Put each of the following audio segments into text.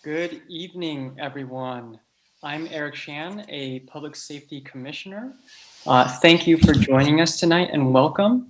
Good evening, everyone. I'm Eric Shan, a Public Safety Commissioner. Thank you for joining us tonight and welcome.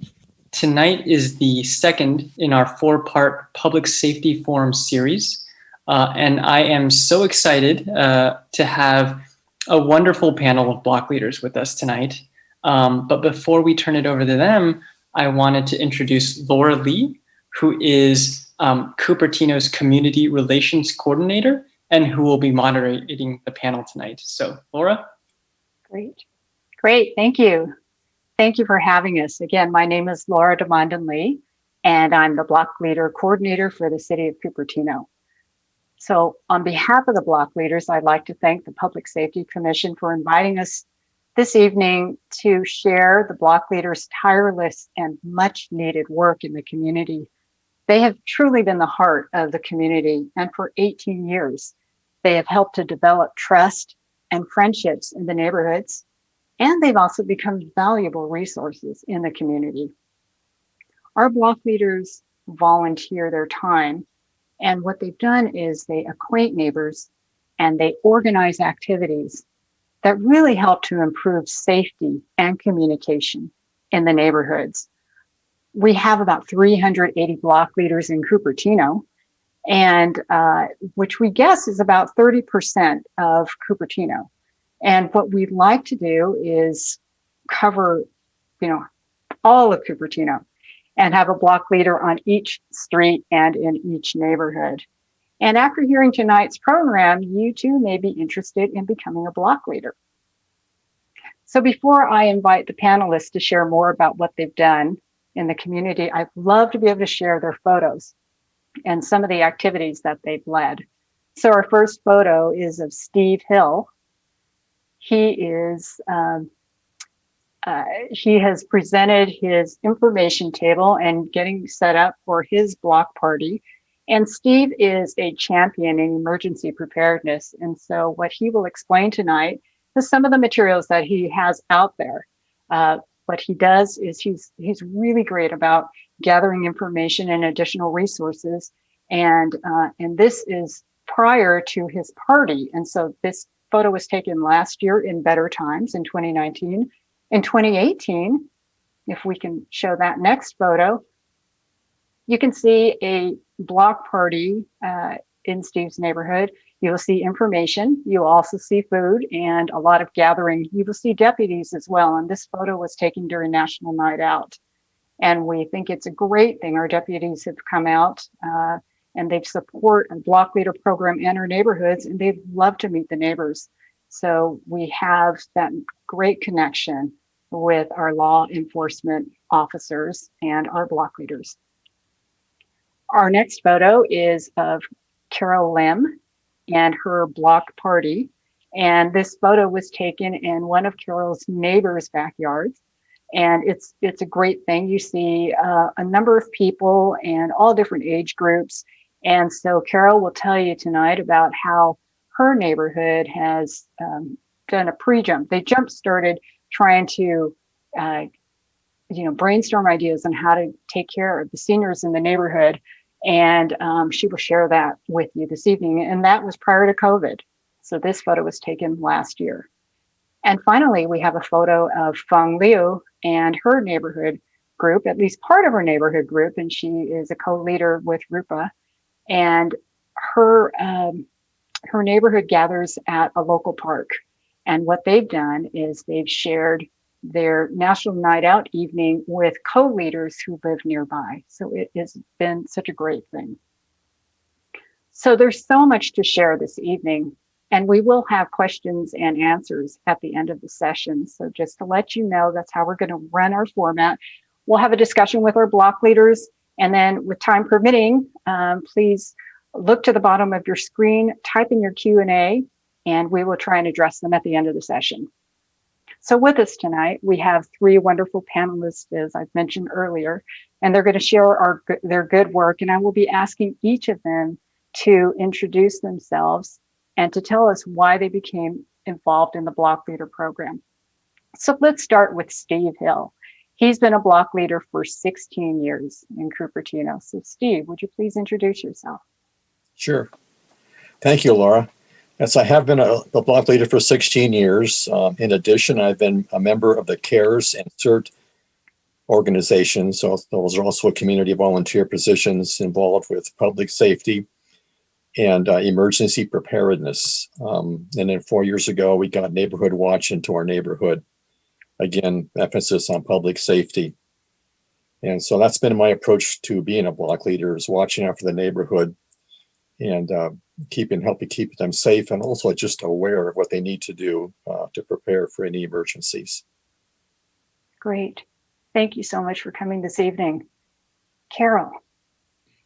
Tonight is the second in our four-part Public Safety Forum series, and I am so excited to have a wonderful panel of block leaders with us tonight. But before we turn it over to them, I wanted to introduce Laura Lee, who is Cupertino's Community Relations Coordinator and who will be moderating the panel tonight. So, Laura? Great. Thank you. Thank you for having us. Again, my name is Laura DeMondon Lee, and I'm the Block Leader Coordinator for the City of Cupertino. So on behalf of the block leaders, I'd like to thank the Public Safety Commission for inviting us this evening to share the block leaders' tireless and much needed work in the community. They have truly been the heart of the community, and for 18 years, they have helped to develop trust and friendships in the neighborhoods, and they've also become valuable resources in the community. Our block leaders volunteer their time, and what they've done is they acquaint neighbors and they organize activities that really help to improve safety and communication in the neighborhoods. We have about 380 block leaders in Cupertino, and which we guess is about 30% of Cupertino. And what we'd like to do is cover, all of Cupertino and have a block leader on each street and in each neighborhood. And after hearing tonight's program, you too may be interested in becoming a block leader. So before I invite the panelists to share more about what they've done in the community, I'd love to be able to share their photos and some of the activities that they've led. So our first photo is of Steve Hill. He has presented his information table and getting set up for his block party. And Steve is a champion in emergency preparedness. And so what he will explain tonight is some of the materials that he has out there. What he does is he's really great about gathering information and additional resources. And this is prior to his party. And so this photo was taken last year in better times in 2019. In 2018, if we can show that next photo, you can see a block party in Steve's neighborhood. You will see information. You will also see food and a lot of gathering. You will see deputies as well. And this photo was taken during National Night Out. And we think it's a great thing. Our deputies have come out and they support a block leader program in our neighborhoods, and they'd love to meet the neighbors. So we have that great connection with our law enforcement officers and our block leaders. Our next photo is of Carol Lim and her block party. And this photo was taken in one of Carol's neighbors' backyards. And it's a great thing. You see a number of people and all different age groups. And so Carol will tell you tonight about how her neighborhood has done a pre-jump. They jump-started trying to brainstorm ideas on how to take care of the seniors in the neighborhood. And she will share that with you this evening. And that was prior to COVID. So this photo was taken last year. And finally, we have a photo of Fang and her neighborhood group, at least part of her neighborhood group. And she is a co-leader with Rupa. And her neighborhood gathers at a local park. And what they've done is they've shared their National Night Out evening with co-leaders who live nearby. So it has been such a great thing. So there's so much to share this evening, and we will have questions and answers at the end of the session. So just to let you know, that's how we're going to run our format. We'll have a discussion with our block leaders, and then with time permitting, please look to the bottom of your screen, type in your Q&A, and we will try and address them at the end of the session. So with us tonight, we have three wonderful panelists, as I've mentioned earlier, and they're going to share their good work. And I will be asking each of them to introduce themselves and to tell us why they became involved in the Block Leader program. So let's start with Steve Hill. He's been a block leader for 16 years in Cupertino. So Steve, would you please introduce yourself? Sure. Thank you, Laura. Yes, I have been a block leader for 16 years. In addition, I've been a member of the CARES and CERT organizations. So those are also community volunteer positions involved with public safety and emergency preparedness. And then 4 years ago, we got Neighborhood Watch into our neighborhood. Again, emphasis on public safety. And so that's been my approach to being a block leader, is watching out for the neighborhood and helping keep them safe, and also just aware of what they need to do to prepare for any emergencies. Great. Thank you so much for coming this evening. Carol.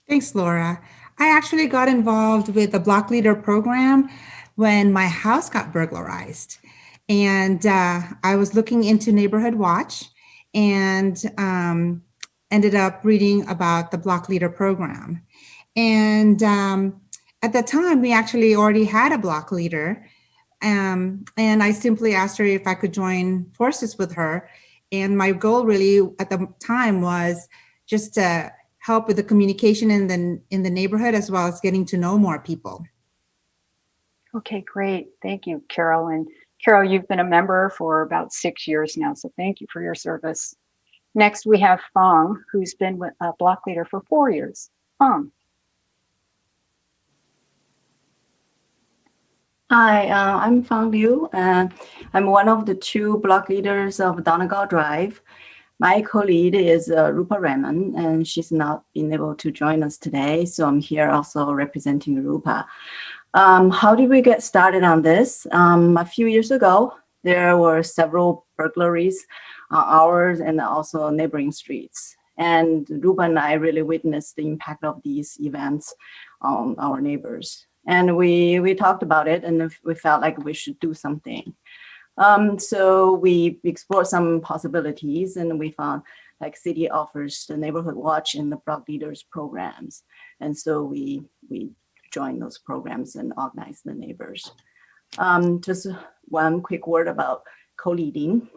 Thanks, Laura. I actually got involved with the block leader program when my house got burglarized. And I was looking into Neighborhood Watch and ended up reading about the block leader program. And at the time, we actually already had a block leader. And I simply asked her if I could join forces with her. And my goal really at the time was just to help with the communication in the neighborhood, as well as getting to know more people. Okay, great. Thank you, Carol. And Carol, you've been a member for about 6 years now, so thank you for your service. Next, we have Fang, who's been a block leader for 4 years. Fang. Hi, I'm Fang Liu, and I'm one of the 2 block leaders of Donegal Drive. My co-lead is Rupa Raman, and she's not been able to join us today, so I'm here also representing Rupa. How did we get started on this? A few years ago, there were several burglaries on ours and also neighboring streets. And Rupa and I really witnessed the impact of these events on our neighbors. And we talked about it, and we felt like we should do something. So we explored some possibilities, and we found like city offers the Neighborhood Watch and the block leaders programs. And so we joined those programs and organized the neighbors. Just one quick word about co-leading.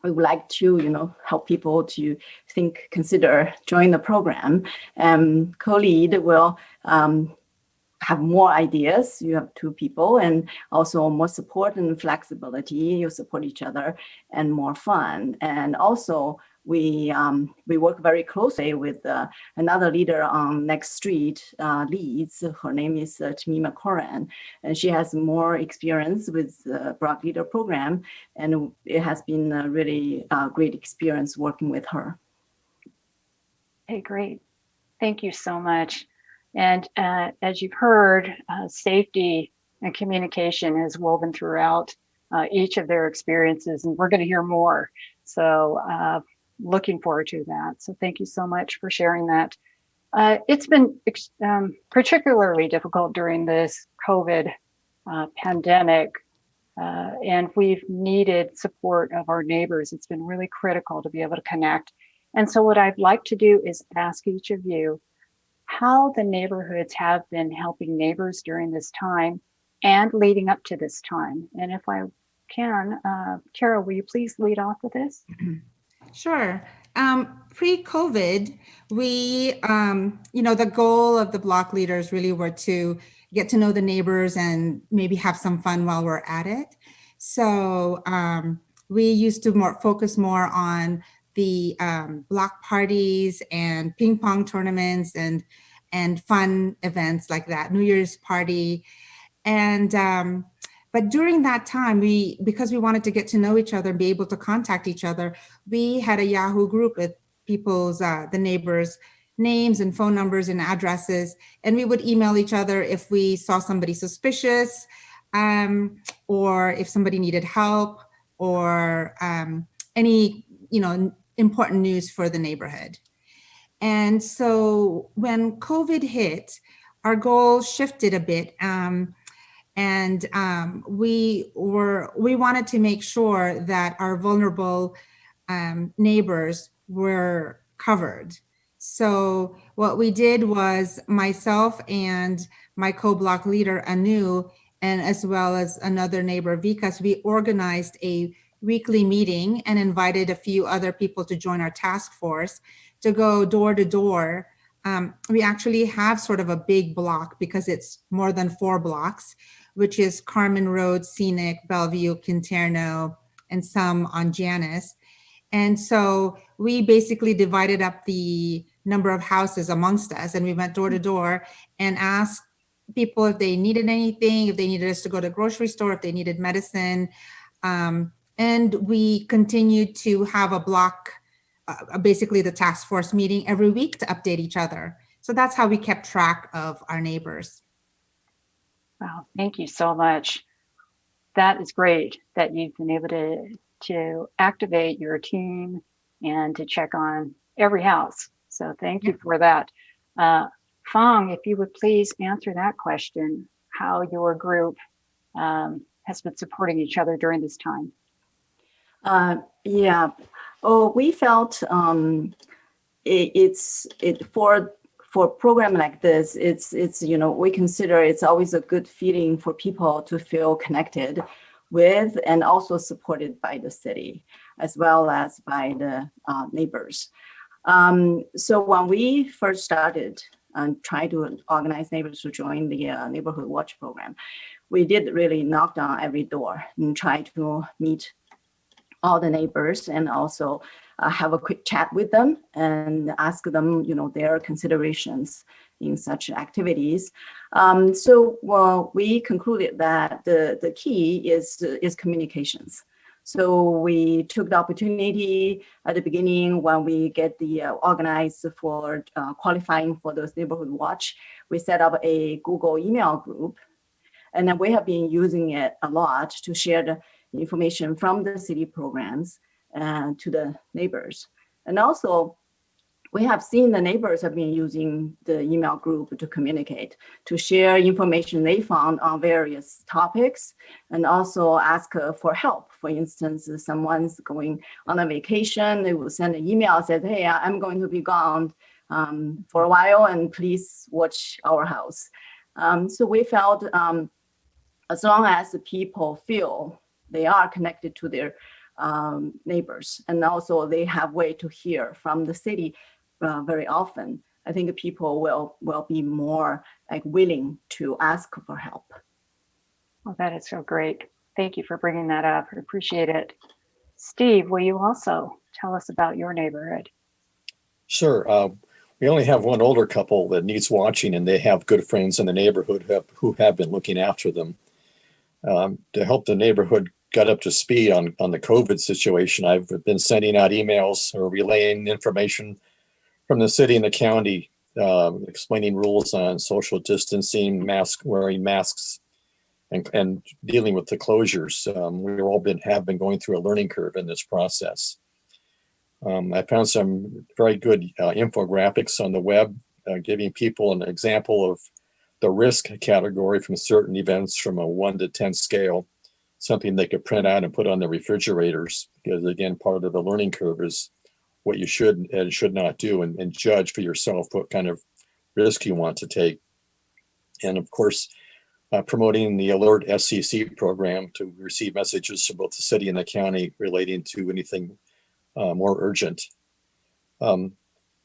We would like to, help people to consider join the program. Co-lead will have more ideas. You have 2 people, and also more support and flexibility. You support each other and more fun. And also we work very closely with another leader on next street, leads. Her name is Trini McCoran, and she has more experience with the block leader program, and it has been a really great experience working with her. Okay, great. Thank you so much. And as you've heard, safety and communication is woven throughout each of their experiences, and we're going to hear more. So looking forward to that. So thank you so much for sharing that. It's been particularly difficult during this COVID pandemic, and we've needed support of our neighbors. It's been really critical to be able to connect. And so what I'd like to do is ask each of you how the neighborhoods have been helping neighbors during this time and leading up to this time. And if I can, Carol, will you please lead off with this? Sure. Pre-COVID, we, the goal of the block leaders really were to get to know the neighbors and maybe have some fun while we're at it. So we used to focus more on the block parties and ping pong tournaments and fun events like that, New Year's party. And but during that time, because we wanted to get to know each other and be able to contact each other, we had a Yahoo group with people's, the neighbors' names and phone numbers and addresses. And we would email each other if we saw somebody suspicious, or if somebody needed help, or any, important news for the neighborhood. And so when COVID hit, our goal shifted a bit. And we wanted to make sure that our vulnerable neighbors were covered. So what we did was myself and my co-block leader, Anu, and as well as another neighbor, Vikas, we organized a weekly meeting and invited a few other people to join our task force to go door to door we actually have sort of a big block because it's more than 4 blocks, which is Carmen Road, Scenic, Bellevue, Quinterno, and some on Janus. And so we basically divided up the number of houses amongst us, and we went door to door and asked people if they needed anything, if they needed us to go to the grocery store, if they needed medicine. And we continued to have a block, basically the task force meeting every week to update each other. So that's how we kept track of our neighbors. Wow, thank you so much. That is great that you've been able to activate your team and to check on every house. So thank you for that. Fang, if you would please answer that question, how your group has been supporting each other during this time. Yeah. Oh, we felt for a program like this, it's we consider it's always a good feeling for people to feel connected with and also supported by the city as well as by the neighbors. So when we first started and tried to organize neighbors to join the Neighborhood Watch program, we did really knock down every door and try to meet all the neighbors and also have a quick chat with them and ask them, their considerations in such activities. So we concluded that the key is communications. So we took the opportunity at the beginning when we get the organized for qualifying for those Neighborhood Watch. We set up a Google email group, and then we have been using it a lot to share the information from the city programs to the neighbors. And also, we have seen the neighbors have been using the email group to communicate, to share information they found on various topics, and also ask for help. For instance, if someone's going on a vacation, they will send an email that says, hey, I'm going to be gone for a while, and please watch our house. So we felt as long as the people feel they are connected to their neighbors, and also they have way to hear from the city very often, I think people will be more willing to ask for help. Well, that is so great. Thank you for bringing that up. I appreciate it. Steve, will you also tell us about your neighborhood? Sure. We only have one older couple that needs watching, and they have good friends in the neighborhood who have been looking after them. To help the neighborhood get up to speed on the COVID situation, I've been sending out emails or relaying information from the city and the county, explaining rules on social distancing, wearing masks, and dealing with the closures. Have been going through a learning curve in this process. I found some very good infographics on the web, giving people an example of the risk category from certain events from a 1 to 10 scale, something they could print out and put on their refrigerators, because again, part of the learning curve is what you should and should not do, and judge for yourself what kind of risk you want to take. And of course, promoting the Alert SCC program to receive messages from both the city and the county relating to anything more urgent. In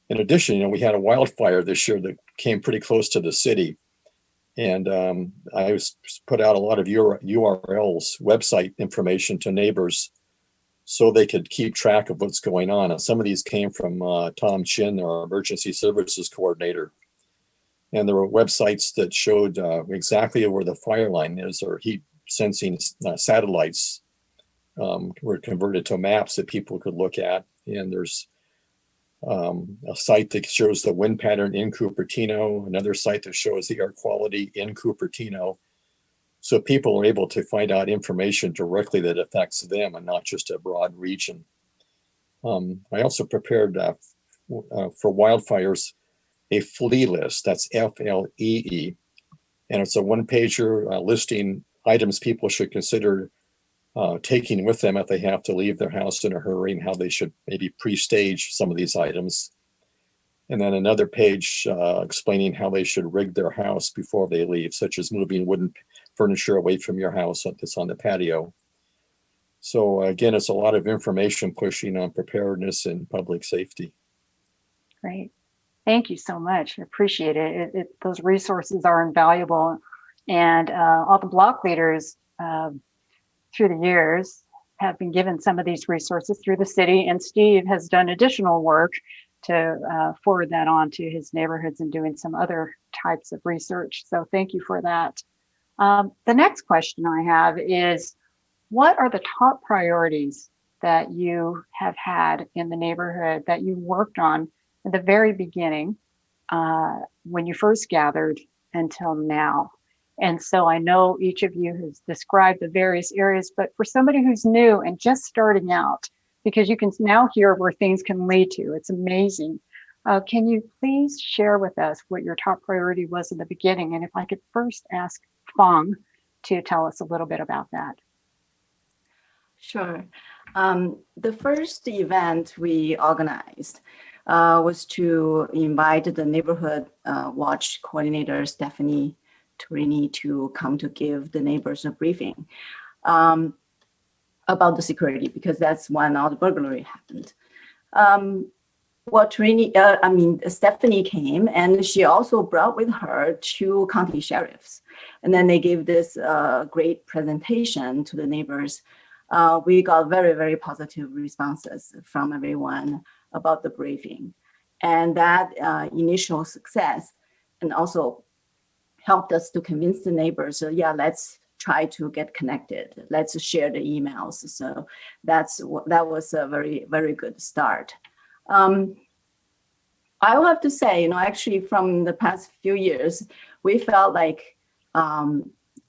addition, we had a wildfire this year that came pretty close to the city. And I put out a lot of URLs, website information to neighbors so they could keep track of what's going on. And some of these came from Tom Chin, our emergency services coordinator. And there were websites that showed exactly where the fire line is, or heat sensing satellites were converted to maps that people could look at. And there's a site that shows the wind pattern in Cupertino, another site that shows the air quality in Cupertino. So people are able to find out information directly that affects them and not just a broad region. I also prepared for wildfires a FLEE list, that's FLEE, and it's a one-pager listing items people should consider taking with them if they have to leave their house in a hurry, and how they should maybe pre-stage some of these items. And then another page explaining how they should rig their house before they leave, such as moving wooden furniture away from your house that's on the patio. So again, it's a lot of information pushing on preparedness and public safety. Great. Thank you so much. I appreciate it. Those resources are invaluable. And all the block leaders through the years have been given some of these resources through the city. And Steve has done additional work to forward that on to his neighborhoods and doing some other types of research. So thank you for that. The next question I have is, what are the top priorities that you have had in the neighborhood that you worked on at the very beginning when you first gathered until now? And so I know each of you has described the various areas, but for somebody who's new and just starting out, because you can now hear where things can lead to, it's amazing. Can you please share with us what your top priority was in the beginning? And if I could first ask Fang to tell us a little bit about that. Sure. The first event we organized was to invite the neighborhood watch coordinator, Stephanie Trini, to come to give the neighbors a briefing about the security, because that's when all the burglary happened. Stephanie came, and she also brought with her 2 county sheriffs. And then they gave this great presentation to the neighbors. We got very, very positive responses from everyone about the briefing. And that initial success and also helped us to convince the neighbors, let's try to get connected. Let's share the emails. So that was a very, very good start. I will have to say, actually from the past few years, we felt like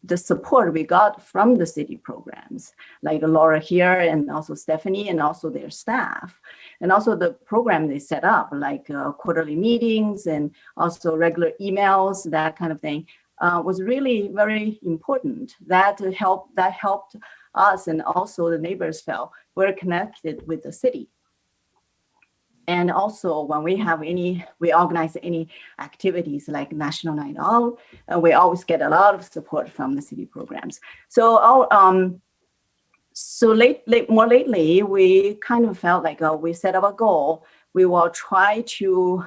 the support we got from the city programs, like Laura here and also Stephanie and also their staff, and also the program they set up, like quarterly meetings and also regular emails, that kind of thing, was really very important. That helped us, and also the neighbors felt we're connected with the city. And also when we organize any activities like National Night Out, we always get a lot of support from the city programs. So more lately, we kind of felt like we set up a goal. We will try to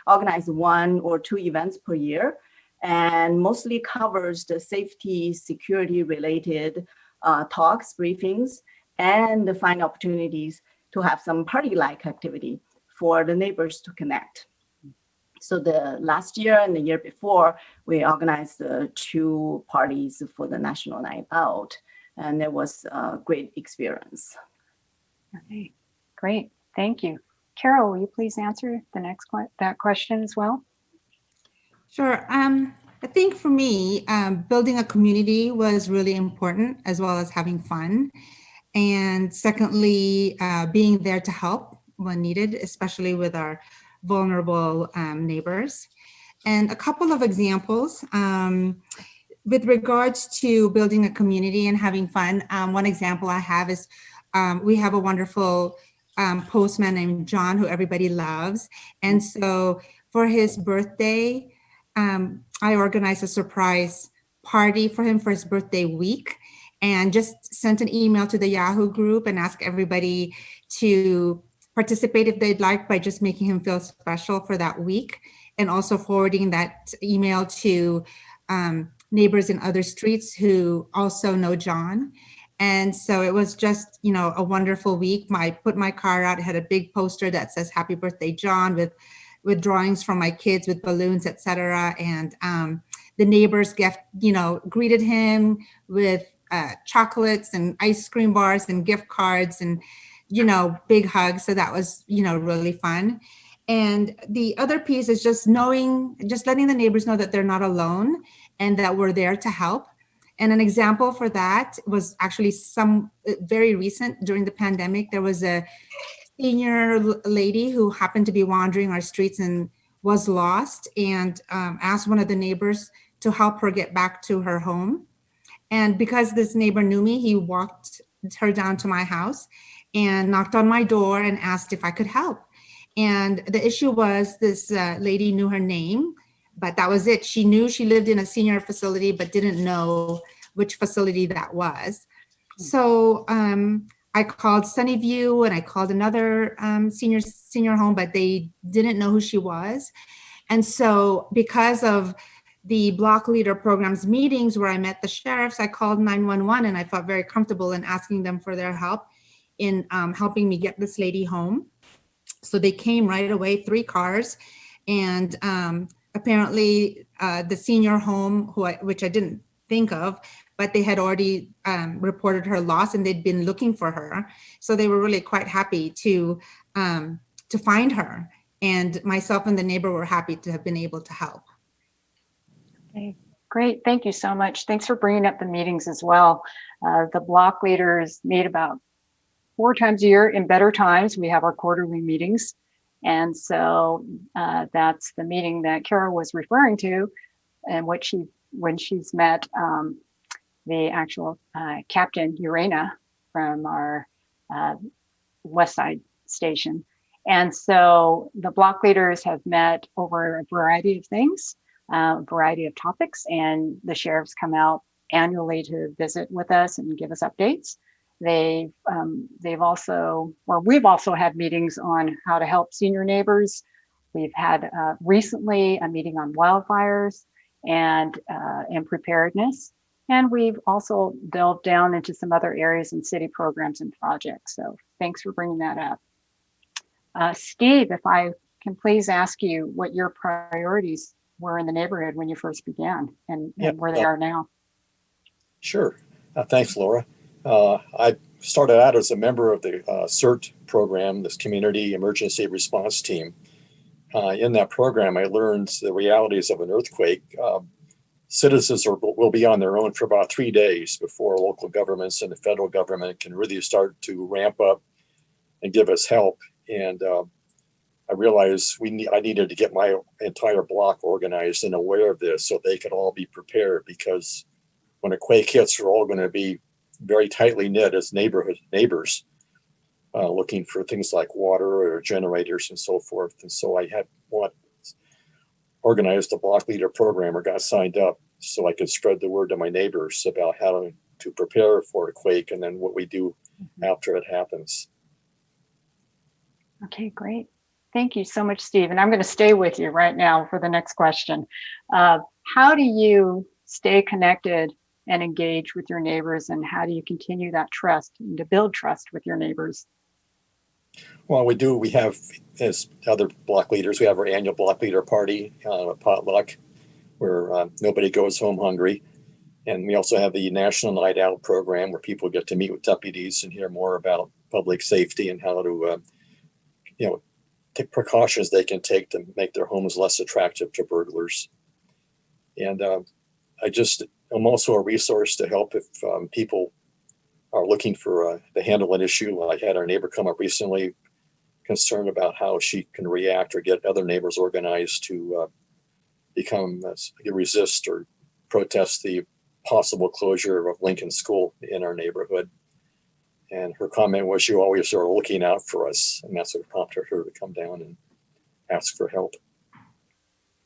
organize 1 or 2 events per year, and mostly covers the safety, security related talks, briefings, and find opportunities to have some party-like activity for the neighbors to connect. So the last year and the year before, we organized 2 parties for the National Night Out, and it was a great experience. Okay, great, thank you. Carol, will you please answer that question as well? Sure. I think for me, building a community was really important, as well as having fun. And secondly, being there to help when needed, especially with our vulnerable neighbors. And a couple of examples with regards to building a community and having fun. One example I have is we have a wonderful postman named John, who everybody loves. And so for his birthday, I organized a surprise party for him for his birthday week, and just sent an email to the Yahoo group and asked everybody to participate if they'd like, by just making him feel special for that week, and also forwarding that email to neighbors in other streets who also know John. And so it was just, a wonderful week. I put my car out, it had a big poster that says "Happy Birthday, John," with drawings from my kids with balloons, etc. And the neighbors greeted him with chocolates and ice cream bars and gift cards and, big hugs. So that was, really fun. And the other piece is just letting the neighbors know that they're not alone and that we're there to help. And an example for that was actually very recent during the pandemic. There was a senior lady who happened to be wandering our streets and was lost, and asked one of the neighbors to help her get back to her home. And because this neighbor knew me, he walked her down to my house and knocked on my door and asked if I could help. And the issue was this lady knew her name, but that was it. She knew she lived in a senior facility, but didn't know which facility that was. So I I called Sunnyview and I called another senior home, but they didn't know who she was. And so because of the block leader programs meetings where I met the sheriffs, I called 911 and I felt very comfortable in asking them for their help in helping me get this lady home. So they came right away, 3 cars. And apparently the senior home, which I didn't think of, but they had already reported her loss and they'd been looking for her. So they were really quite happy to find her. And myself and the neighbor were happy to have been able to help. Okay, great. Thank you so much. Thanks for bringing up the meetings as well. The block leaders meet about 4 times a year in better times. We have our quarterly meetings. And so that's the meeting that Kara was referring to, and when she's met the actual Captain Urena from our West Side station. And so the block leaders have met over a variety of things, a variety of topics, and the sheriffs come out annually to visit with us and give us updates. We've also had meetings on how to help senior neighbors. We've had recently a meeting on wildfires and preparedness. And we've also delved down into some other areas in city programs and projects. So thanks for bringing that up. Steve, if I can please ask you what your priorities were in the neighborhood when you first began and where they are now. Sure. Thanks, Laura. I started out as a member of the CERT program, this Community Emergency Response Team. In that program, I learned the realities of an earthquake. Citizens will be on their own for about 3 days before local governments and the federal government can really start to ramp up and give us help. And I realized I needed to get my entire block organized and aware of this so they could all be prepared, because when a quake hits, we're all going to be very tightly knit as neighbors, looking for things like water or generators and so forth. And so I had organized a block leader program, or got signed up so I could spread the word to my neighbors about how to prepare for a quake and then what we do after it happens. Okay, great. Thank you so much, Steve. And I'm going to stay with you right now for the next question. How do you stay connected and engage with your neighbors, and how do you continue that trust and to build trust with your neighbors? Well, we have, as other block leaders, we have our annual block leader party, potluck, where nobody goes home hungry. And we also have the National Night Out program, where people get to meet with deputies and hear more about public safety and how to, take precautions they can take to make their homes less attractive to burglars. And I'm also a resource to help if people are looking to handle an issue. I had our neighbor come up recently, concerned about how she can react or get other neighbors organized to resist or protest the possible closure of Lincoln School in our neighborhood. And her comment was, "You always are looking out for us." And that's what prompted her to come down and ask for help.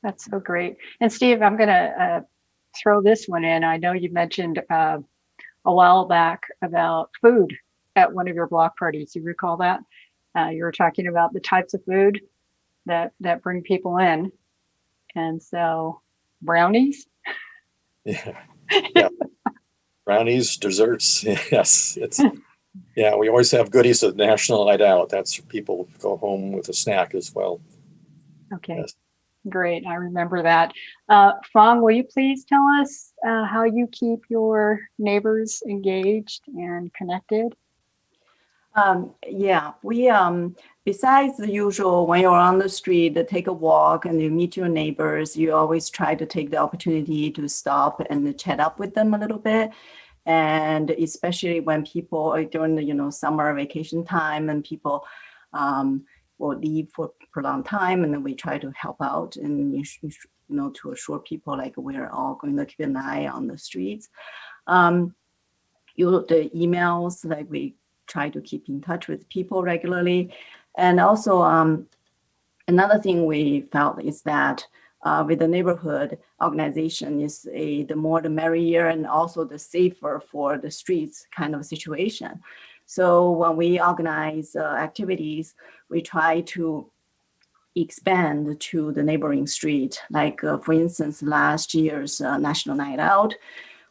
That's so great. And Steve, I'm going to throw this one in. I know you mentioned a while back about food at one of your block parties. You recall that? You were talking about the types of food that bring people in. And so brownies? Yeah. Brownies, desserts. Yes. We always have goodies at National Night Out. That's people go home with a snack as well. Okay. Yes. Great. I remember that. Fang, will you please tell us how you keep your neighbors engaged and connected? We besides the usual, when you're on the street, take a walk and you meet your neighbors, you always try to take the opportunity to stop and chat up with them a little bit. And especially when people are during the summer vacation time and people will leave for prolonged time, and then we try to help out and to assure people like we're all going to keep an eye on the streets. The emails, like we try to keep in touch with people regularly. And also another thing we felt is that with the neighborhood organization is the more the merrier, and also the safer for the streets kind of situation. So when we organize activities, we try to expand to the neighboring street. Like for instance, last year's National Night Out,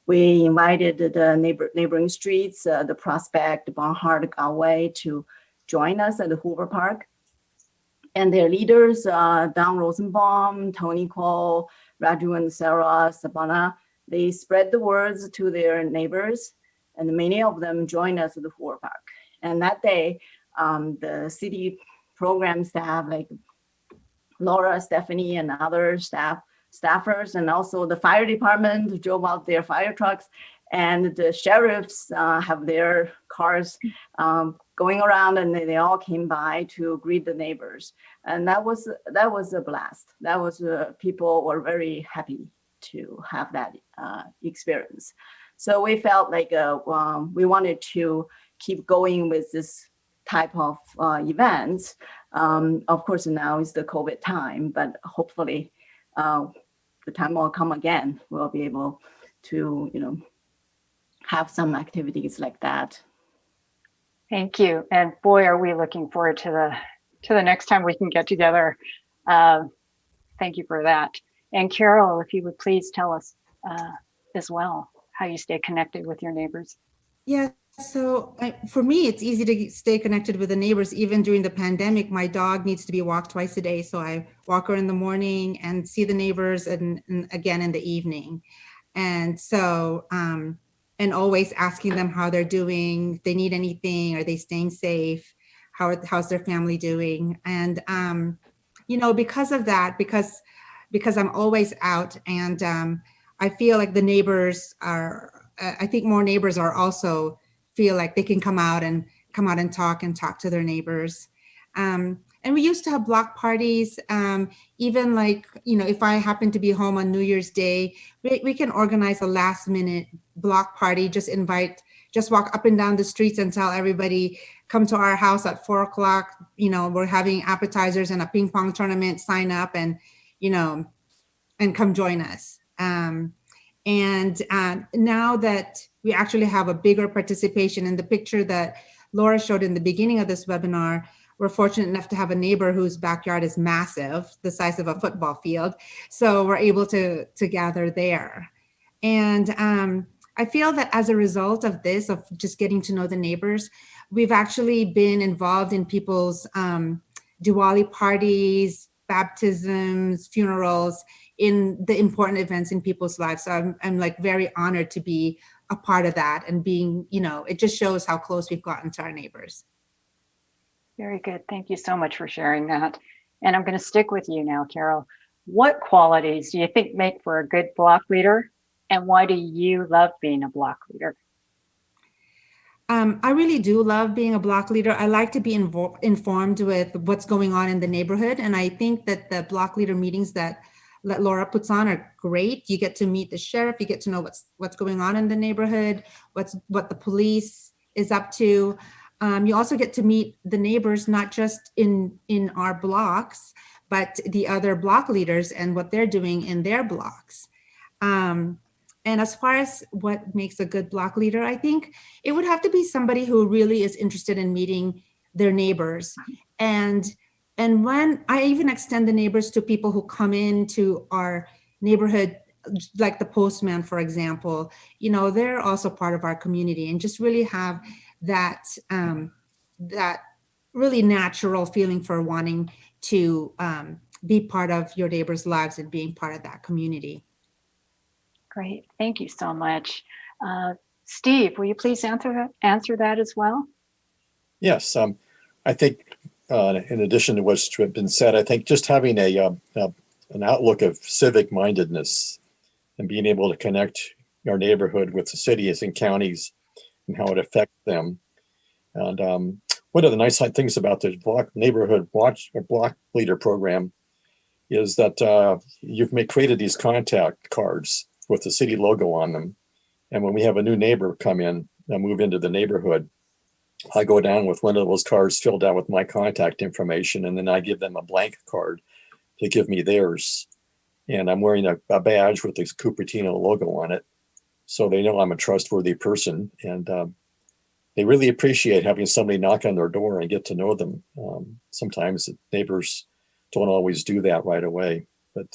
we invited the neighboring streets, the Prospect, Barnhart, Galway, to join us at the Hoover Park. And their leaders, Don Rosenbaum, Tony Cole, Raju and Sarah Sabana, they spread the words to their neighbors, and many of them joined us at the Hoover Park. And that day, the city program staff, like Laura, Stephanie, and other staffers, and also the fire department drove out their fire trucks, and the sheriffs have their cars going around, and they all came by to greet the neighbors. And that was a blast. That was people were very happy to have that experience. So we felt like we wanted to keep going with this type of events. Of course, now is the COVID time, but hopefully the time will come again. We'll be able to, have some activities like that. Thank you. And boy, are we looking forward to the next time we can get together. Thank you for that. And Carol, if you would please tell us as well how you stay connected with your neighbors. Yeah, so for me, it's easy to stay connected with the neighbors. Even during the pandemic, my dog needs to be walked twice a day. So I walk her in the morning and see the neighbors and again in the evening. And so, and always asking them how they're doing, if they need anything, are they staying safe? How's their family doing? And, because of that, because I'm always out, and I feel like the neighbors I think more neighbors are also feel like they can come out and talk to their neighbors. And we used to have block parties, even like, if I happen to be home on New Year's Day, we can organize a last minute block party, just walk up and down the streets and tell everybody, come to our house at 4:00. We're having appetizers and a ping pong tournament, sign up and come join us. And now that we actually have a bigger participation in the picture that Laura showed in the beginning of this webinar, we're fortunate enough to have a neighbor whose backyard is massive, the size of a football field. So we're able to gather there. And I feel that as a result of this, of just getting to know the neighbors, we've actually been involved in people's Diwali parties, baptisms, funerals, in the important events in people's lives. So I'm like very honored to be a part of that, and being, it just shows how close we've gotten to our neighbors. Very good. Thank you so much for sharing that. And I'm going to stick with you now, Carol. What qualities do you think make for a good block leader? And why do you love being a block leader? I really do love being a block leader. I like to be informed with what's going on in the neighborhood. And I think that the block leader meetings that Laura puts on are great. You get to meet the sheriff, you get to know what's going on in the neighborhood, what the police is up to. You also get to meet the neighbors, not just in our blocks, but the other block leaders and what they're doing in their blocks. And as far as what makes a good block leader, I think it would have to be somebody who really is interested in meeting their neighbors. And when I even extend the neighbors to people who come into our neighborhood, like the postman, for example, they're also part of our community, and just really have that really natural feeling for wanting to be part of your neighbors' lives and being part of that community. Great. Thank you so much. Steve, will you please answer that as well? Yes. I think in addition to what's been said, I think just having an outlook of civic mindedness and being able to connect our neighborhood with the cities and counties and how it affects them. And one of the nice things about the neighborhood block leader program is that you've created these contact cards with the city logo on them. And when we have a new neighbor come in and move into the neighborhood, I go down with one of those cards filled out with my contact information, and then I give them a blank card to give me theirs. And I'm wearing a badge with this Cupertino logo on it, so they know I'm a trustworthy person. And they really appreciate having somebody knock on their door and get to know them. Sometimes neighbors don't always do that right away, but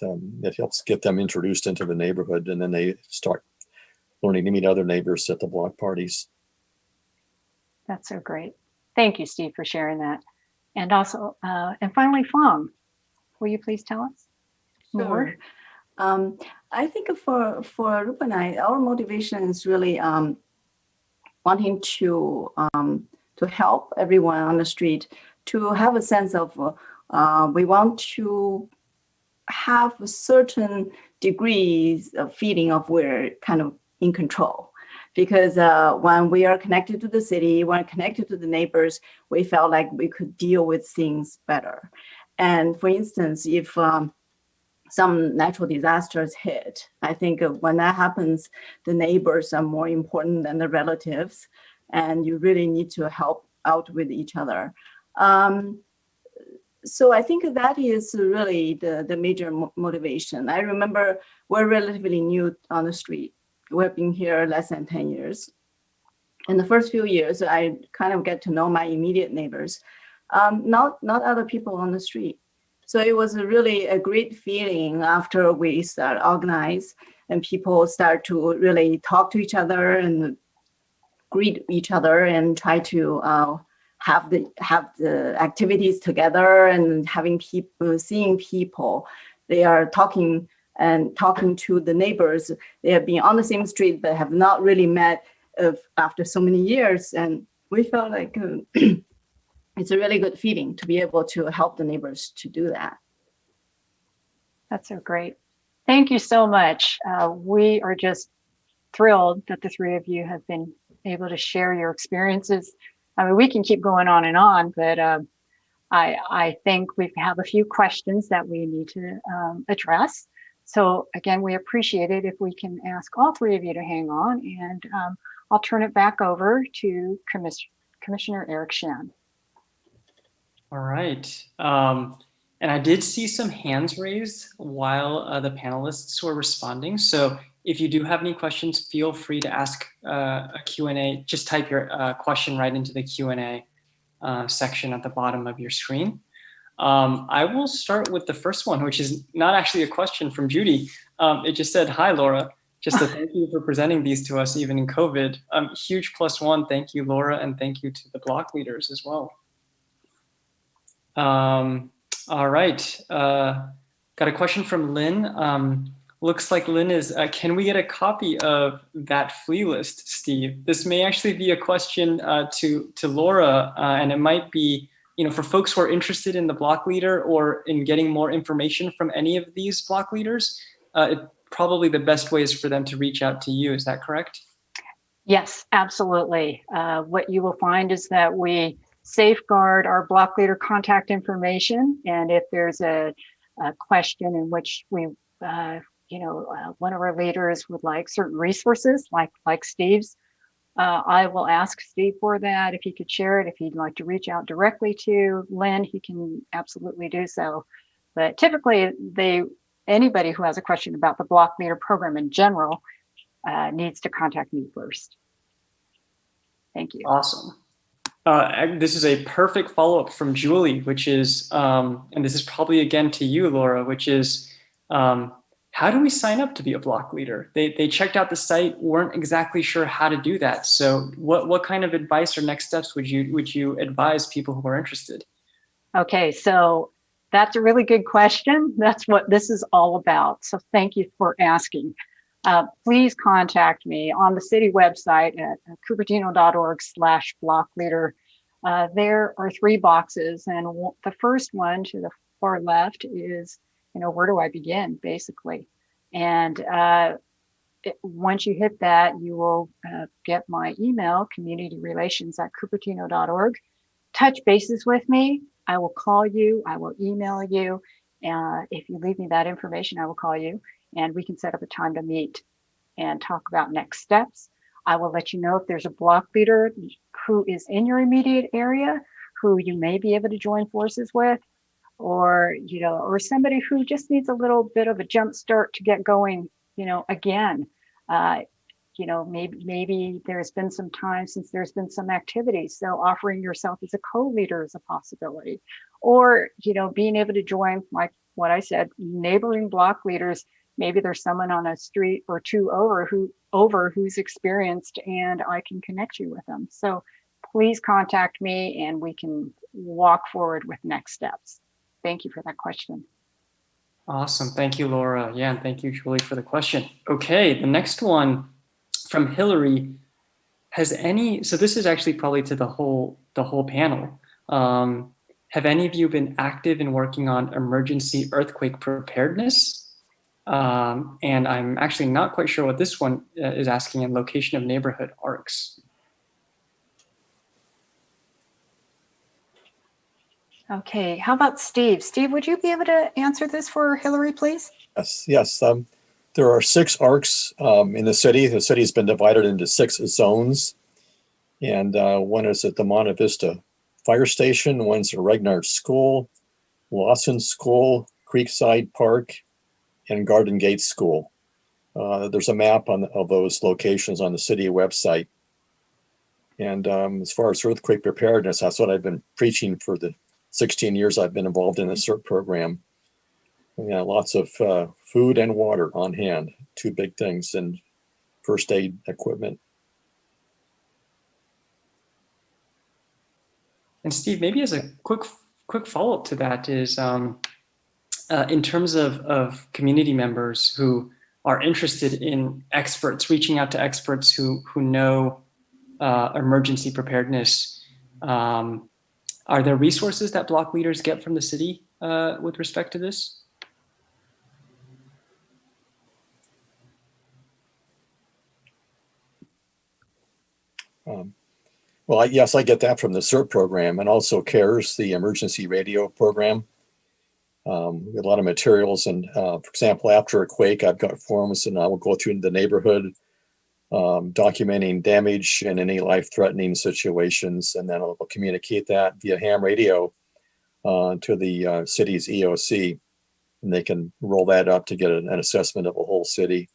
it helps get them introduced into the neighborhood, and then they start learning to meet other neighbors at the block parties. That's so great. Thank you, Steve, for sharing that. And also, and finally, Fang, will you please tell us more? Sure. I think for Rupa and I, our motivation is really wanting to help everyone on the street to have a sense of we want to have a certain degrees of feeling of we're kind of in control. Because when we are connected to the city, when connected to the neighbors, we felt like we could deal with things better. And for instance, if some natural disasters hit, I think when that happens, the neighbors are more important than the relatives, and you really need to help out with each other. So I think that is really the major motivation. I remember we're relatively new on the street. We've been here less than 10 years. In the first few years, I kind of get to know my immediate neighbors, not other people on the street. So it was really a great feeling after we start organize and people start to really talk to each other and greet each other and try to have the activities together and having people, seeing people. They are talking to the neighbors. They have been on the same street but have not really met after so many years. And we felt like it's a really good feeling to be able to help the neighbors to do that. That's so great. Thank you so much. We are just thrilled that the three of you have been able to share your experiences. I mean, we can keep going on, but I think we have a few questions that we need to address. So again, we appreciate it if we can ask all three of you to hang on, and I'll turn it back over to Commissioner Eric Shan. All right. And I did see some hands raised while the panelists were responding. So if you do have any questions, feel free to ask a Q&A. Just type your question right into the Q&A section at the bottom of your screen. I will start with the first one, which is not actually a question from Judy. It just said, "Hi, Laura. Just to thank you for presenting these to us even in COVID. Huge +1. Thank you, Laura, and thank you to the block leaders as well." All right. Got a question from Lynn. Looks like Lynn is, can we get a copy of that flea list, Steve? This may actually be a question to Laura, and it might be, for folks who are interested in the block leader or in getting more information from any of these block leaders, probably the best way is for them to reach out to you. Is that correct? Yes, absolutely. What you will find is that we safeguard our block leader contact information. And if there's a question in which we, one of our leaders would like certain resources, like Steve's, I will ask Steve for that. If he could share it, if he'd like to reach out directly to Lynn, he can absolutely do so. But typically, anybody who has a question about the block leader program in general needs to contact me first. Thank you. Awesome. This is a perfect follow-up from Julie, which is, and this is probably again to you, Laura, which is, how do we sign up to be a block leader? They checked out the site, weren't exactly sure how to do that. So what kind of advice or next steps would you advise people who are interested? Okay, so that's a really good question. That's what this is all about. So thank you for asking. Please contact me on the city website at cupertino.org/blockleader. There are 3 boxes, and the first one to the far left is, where do I begin, basically. And once you hit that, you will get my email, communityrelations@cupertino.org. Touch bases with me. I will call you. I will email you. If you leave me that information, I will call you, and we can set up a time to meet and talk about next steps. I will let you know if there's a block leader who is in your immediate area, who you may be able to join forces with, or somebody who just needs a little bit of a jump start to get going, again. maybe there's been some time since there's been some activity. So offering yourself as a co-leader is a possibility, or, being able to join, like what I said, neighboring block leaders. Maybe there's someone on a street or two over who's experienced, and I can connect you with them. So please contact me and we can walk forward with next steps. Thank you for that question. Awesome. Thank you, Laura. Yeah, and thank you, Julie, for the question. Okay, the next one from Hillary. So this is actually probably to the whole panel. Have any of you been active in working on emergency earthquake preparedness? And I'm actually not quite sure what this one is asking in location of neighborhood arcs. Okay, how about Steve? Steve, would you be able to answer this for Hillary, please? Yes. There are 6 arcs in the city. The city's been divided into 6 zones. And one is at the Monte Vista Fire Station, one's at Regnard School, Lawson School, Creekside Park, and Garden Gate School. There's a map of those locations on the city website. And as far as earthquake preparedness, that's what I've been preaching for the 16 years I've been involved in the CERT program. Yeah, lots of food and water on hand, 2 big things, and first aid equipment. And Steve, maybe as a quick follow-up to that is, in terms of community members who are interested in experts, reaching out to experts who know emergency preparedness, are there resources that block leaders get from the city with respect to this? Well, yes, I get that from the CERT program, and also CARES, the emergency radio program. We have a lot of materials, and for example, after a quake, I've got forms, and I will go through the neighborhood, documenting damage and any life-threatening situations, and then I'll communicate that via ham radio to the city's EOC, and they can roll that up to get an assessment of a whole city.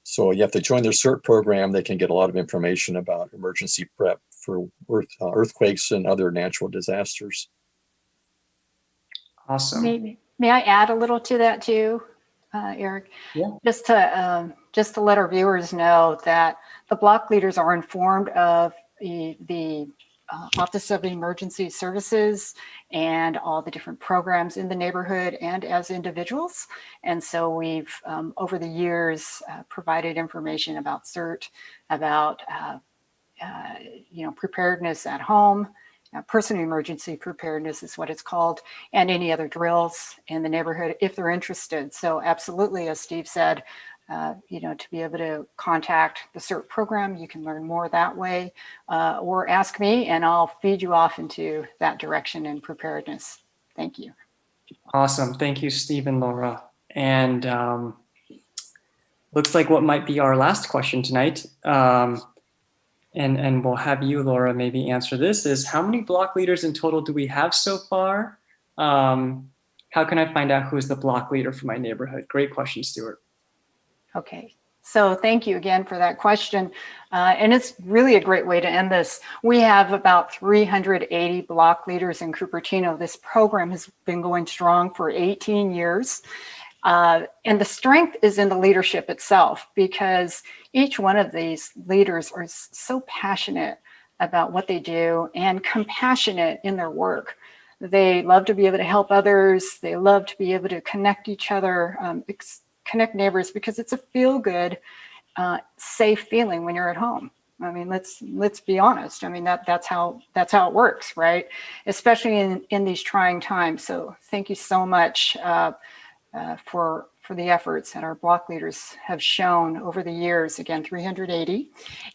So you have to join their CERT program. They can get a lot of information about emergency prep for earthquakes and other natural disasters. Awesome. May I add a little to that too, Eric? Yeah. Just to let our viewers know that the block leaders are informed of the Office of Emergency Services and all the different programs in the neighborhood and as individuals. And so we've, over the years, provided information about CERT, about preparedness at home. Personal emergency preparedness is what it's called, and any other drills in the neighborhood if they're interested. So absolutely, as Steve said, to be able to contact the CERT program, you can learn more that way, or ask me and I'll feed you off into that direction in preparedness. Thank you. Awesome. Thank you, Steve and Laura. And looks like what might be our last question tonight, and we'll have you, Laura, maybe answer this, is how many block leaders in total do we have so far? How can I find out who's the block leader for my neighborhood? Great question, Stuart. Okay, so thank you again for that question. And it's really a great way to end this. We have about 380 block leaders in Cupertino. This program has been going strong for 18 years. And the strength is in the leadership itself, because each one of these leaders are so passionate about what they do and compassionate in their work. They love to be able to help others. They love to be able to connect each other, connect neighbors, because it's a feel-good, safe feeling when you're at home. I mean, let's be honest. I mean, that's how it works, right? Especially in these trying times. So thank you so much for the efforts that our block leaders have shown over the years. Again, 380.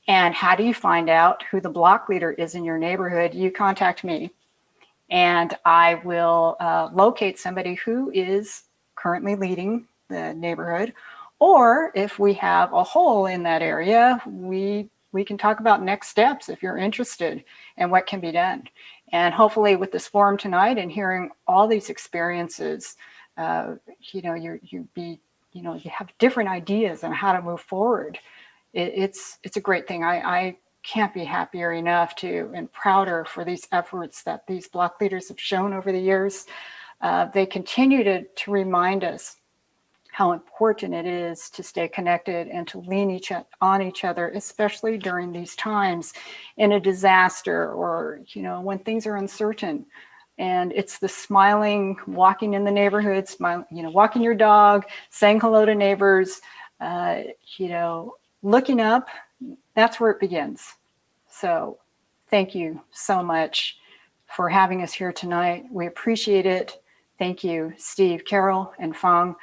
And how do you find out who the block leader is in your neighborhood? You contact me, and I will locate somebody who is currently leading the neighborhood. Or if we have a hole in that area, we can talk about next steps if you're interested and what can be done. And hopefully with this forum tonight and hearing all these experiences, you'd be you have different ideas on how to move forward. It's a great thing. I can't be happier enough to and prouder for these efforts that these block leaders have shown over the years. They continue to remind us how important it is to stay connected and to lean on each other, especially during these times in a disaster or, when things are uncertain. And it's the smiling, walking in the neighborhood, walking your dog, saying hello to neighbors, looking up, that's where it begins. So thank you so much for having us here tonight. We appreciate it. Thank you, Steve, Carol, and Fang.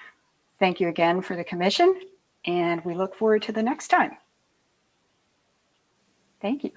Thank you again for the commission, and we look forward to the next time. Thank you.